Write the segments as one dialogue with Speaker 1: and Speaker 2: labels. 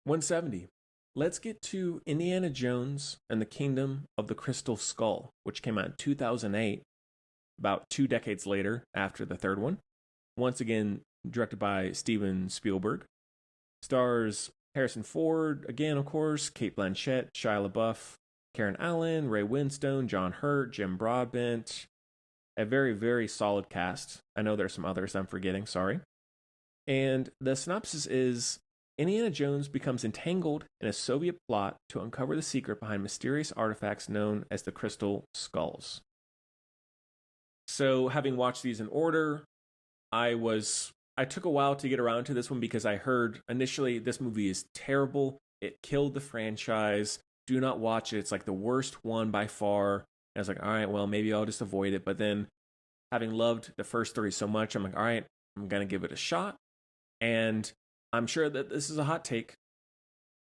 Speaker 1: 170. Let's get to Indiana Jones and the Kingdom of the Crystal Skull, which came out in 2008, about 2 decades later after the third one. Once again, directed by Steven Spielberg. Stars Harrison Ford, again, of course, Cate Blanchett, Shia LaBeouf, Karen Allen, Ray Winstone, John Hurt, Jim Broadbent. A very, very solid cast. I know there's some others I'm forgetting, sorry. And the synopsis is Indiana Jones becomes entangled in a Soviet plot to uncover the secret behind mysterious artifacts known as the Crystal Skulls. So, having watched these in order, I took a while to get around to this one because I heard initially this movie is terrible. It killed the franchise. Do not watch it. It's like the worst one by far. And I was like, all right, well, maybe I'll just avoid it. But then, having loved the first three so much, I'm like, all right, I'm going to give it a shot. And I'm sure that this is a hot take.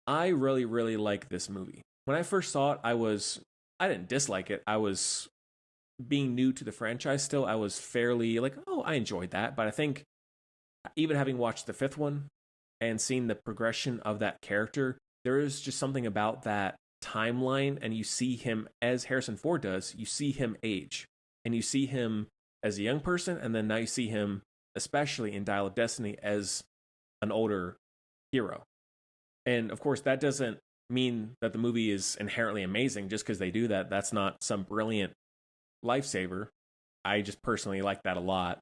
Speaker 1: I really, really like this movie. When I first saw it, I didn't dislike it. I was being new to the franchise still. I was fairly like, oh, I enjoyed that. But I think even having watched the fifth one and seen the progression of that character, there is just something about that timeline. And you see him, as Harrison Ford does, you see him age. And you see him as a young person. And then now you see him, especially in Dial of Destiny, as an older hero. And of course, that doesn't mean that the movie is inherently amazing just because they do that. That's not some brilliant lifesaver. I just personally like that a lot.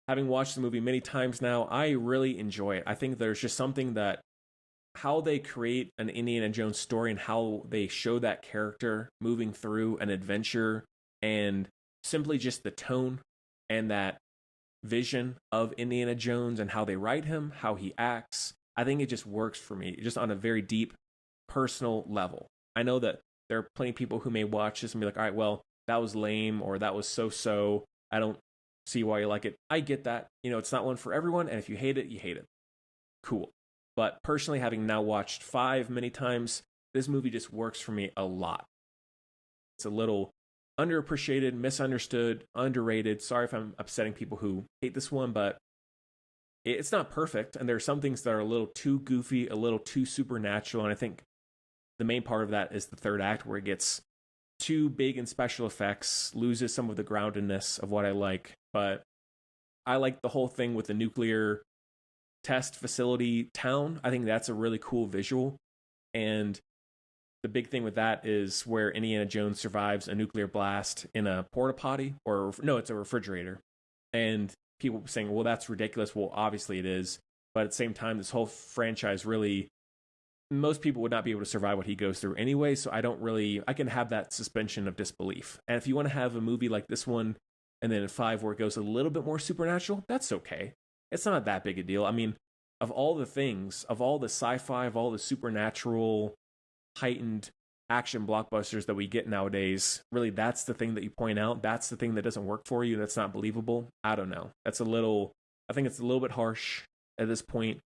Speaker 1: Having watched the movie many times now, I really enjoy it. I think there's just something that how they create an Indiana Jones story and how they show that character moving through an adventure and simply just the tone and that vision of Indiana Jones and how they write him, how he acts. I think it just works for me, just on a very deep personal level. I know that there are plenty of people who may watch this and be like, all right, well, that was lame or that was so-so. I don't see why you like it. I get that. It's not one for everyone. And if you hate it, you hate it. Cool. But personally, having now watched 5 many times, this movie just works for me a lot. It's a little underappreciated, misunderstood, underrated. Sorry if I'm upsetting people who hate this one, but it's not perfect. And there are some things that are a little too goofy, a little too supernatural. And I think the main part of that is the third act where it gets too big in special effects, loses some of the groundedness of what I like. But I like the whole thing with the nuclear test facility town. I think that's a really cool visual. And the big thing with that is where Indiana Jones survives a nuclear blast in a porta potty, or no, it's a refrigerator. And people saying, well, that's ridiculous. Well, obviously it is. But at the same time, this whole franchise really, most people would not be able to survive what he goes through anyway. So I can have that suspension of disbelief. And if you want to have a movie like this one, and then in 5 where it goes a little bit more supernatural, that's okay. It's not that big a deal. I mean, of all the things, of all the sci-fi, of all the supernatural, heightened action blockbusters that we get nowadays, really that's the thing that you point out. That's the thing that doesn't work for you. That's not believable. I don't know. I think it's a little bit harsh at this point.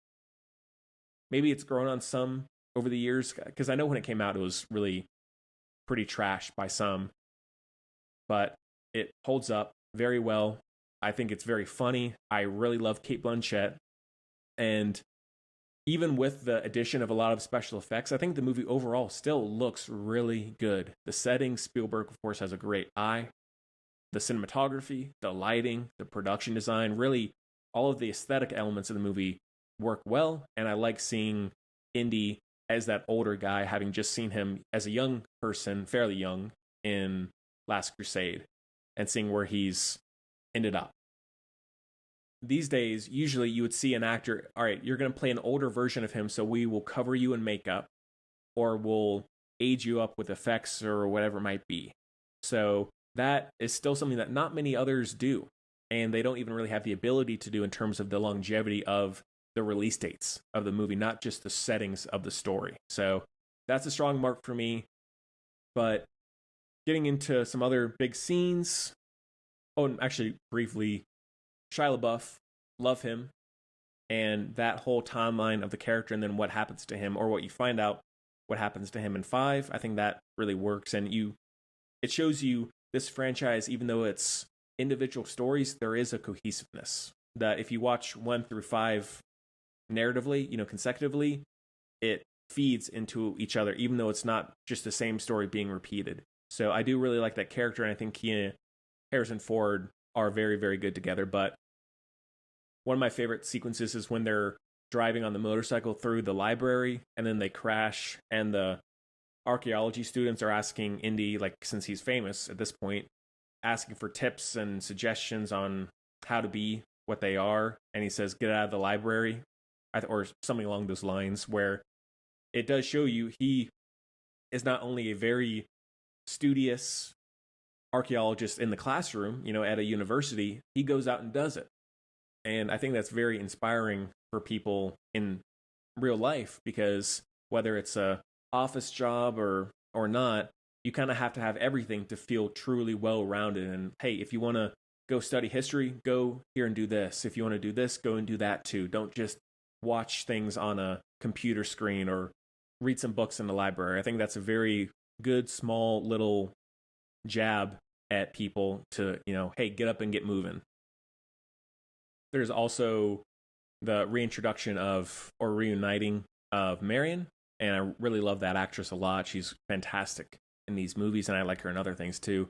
Speaker 1: Maybe it's grown on some over the years, because I know when it came out, it was really pretty trash by some, but it holds up very well. I think it's very funny. I really love Cate Blanchett. And even with the addition of a lot of special effects, I think the movie overall still looks really good. The setting, Spielberg, of course, has a great eye. The cinematography, the lighting, the production design, really all of the aesthetic elements of the movie work well. And I like seeing Indy as that older guy, having just seen him as a young person, fairly young, in Last Crusade, and seeing where he's ended up. These days, usually you would see an actor, all right, you're going to play an older version of him, so we will cover you in makeup, or we'll age you up with effects or whatever it might be. So that is still something that not many others do, and they don't even really have the ability to do in terms of the longevity of the release dates of the movie, not just the settings of the story. So that's a strong mark for me. But getting into some other big scenes. Oh, and actually, briefly, Shia LaBeouf, love him. And that whole timeline of the character and then what happens to him, or what you find out what happens to him in 5, I think that really works. And it shows you this franchise, even though it's individual stories, there is a cohesiveness. That if you watch 1 through 5 narratively, consecutively, it feeds into each other, even though it's not just the same story being repeated. So I do really like that character, and I think he and Harrison Ford are very, very good together. But one of my favorite sequences is when they're driving on the motorcycle through the library, and then they crash, and the archaeology students are asking Indy, like, since he's famous at this point, asking for tips and suggestions on how to be what they are. And he says, get out of the library, or something along those lines, where it does show you he is not only a very studious archaeologist in the classroom, at a university, he goes out and does it. And I think that's very inspiring for people in real life, because whether it's a office job or not, you kind of have to have everything to feel truly well-rounded. And hey, if you want to go study history, go here and do this. If you want to do this, go and do that too. Don't just watch things on a computer screen or read some books in the library. I think that's a very good, small, little jab at people to, hey, get up and get moving. There's also the reintroduction of, or reuniting of, Marion, and I really love that actress a lot. She's fantastic in these movies, and I like her in other things too.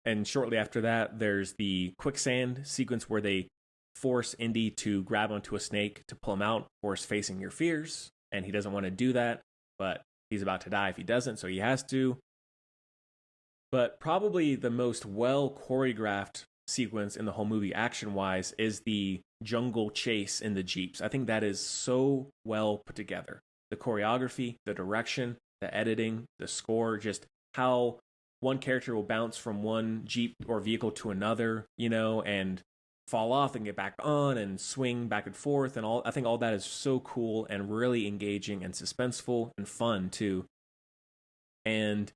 Speaker 1: And shortly after that, there's the quicksand sequence where they force Indy to grab onto a snake to pull him out, force facing your fears, and he doesn't want to do that, but he's about to die if he doesn't, so he has to. But probably the most well choreographed sequence in the whole movie, action-wise, is the jungle chase in the Jeeps. I think that is so well put together. The choreography, the direction, the editing, the score, just how one character will bounce from one Jeep or vehicle to another, and fall off and get back on and swing back and forth and all. I think all that is so cool and really engaging and suspenseful and fun too. And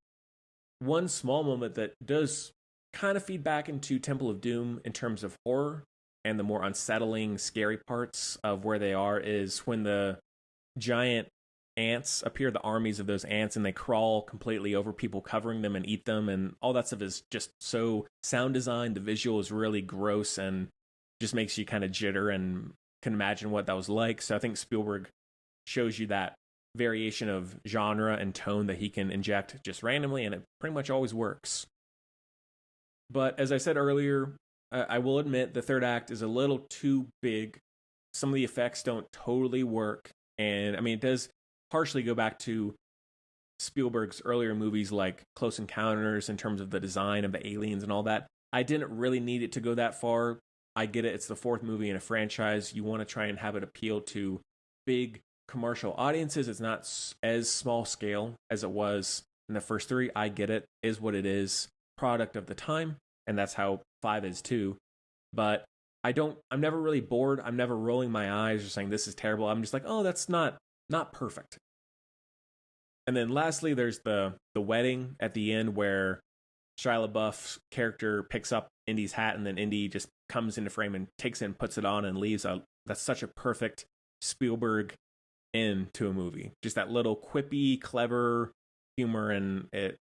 Speaker 1: one small moment that does kind of feed back into Temple of Doom in terms of horror and the more unsettling, scary parts of where they are is when the giant ants appear, the armies of those ants, and they crawl completely over people, covering them and eat them, and all that stuff is just so sound design. The visual is really gross and just makes you kind of jitter and can imagine what that was like. So I think Spielberg shows you that variation of genre and tone that he can inject just randomly, and it pretty much always works. But as I said earlier, I will admit the third act is a little too big. Some of the effects don't totally work, and I mean, it does partially go back to Spielberg's earlier movies like Close Encounters in terms of the design of the aliens and all that. I didn't really need it to go that far. I get it. It's the fourth movie in a franchise. You want to try and have it appeal to big commercial audiences. It's not as small scale as it was in the first three. I get it. It is what it is. Product of the time. And that's how 5 is too. But I'm never really bored. I'm never rolling my eyes or saying this is terrible. I'm just like, oh, that's not perfect. And then lastly, there's the wedding at the end where Shia LaBeouf's character picks up Indy's hat, and then Indy just comes into frame and takes it and puts it on and leaves. That's such a perfect Spielberg end to a movie. Just that little quippy, clever humor, and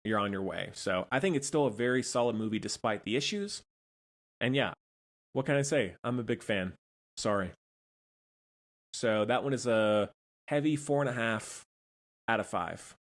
Speaker 1: you're on your way. So I think it's still a very solid movie despite the issues. And yeah, what can I say? I'm a big fan. Sorry. So that one is a heavy 4.5 out of 5.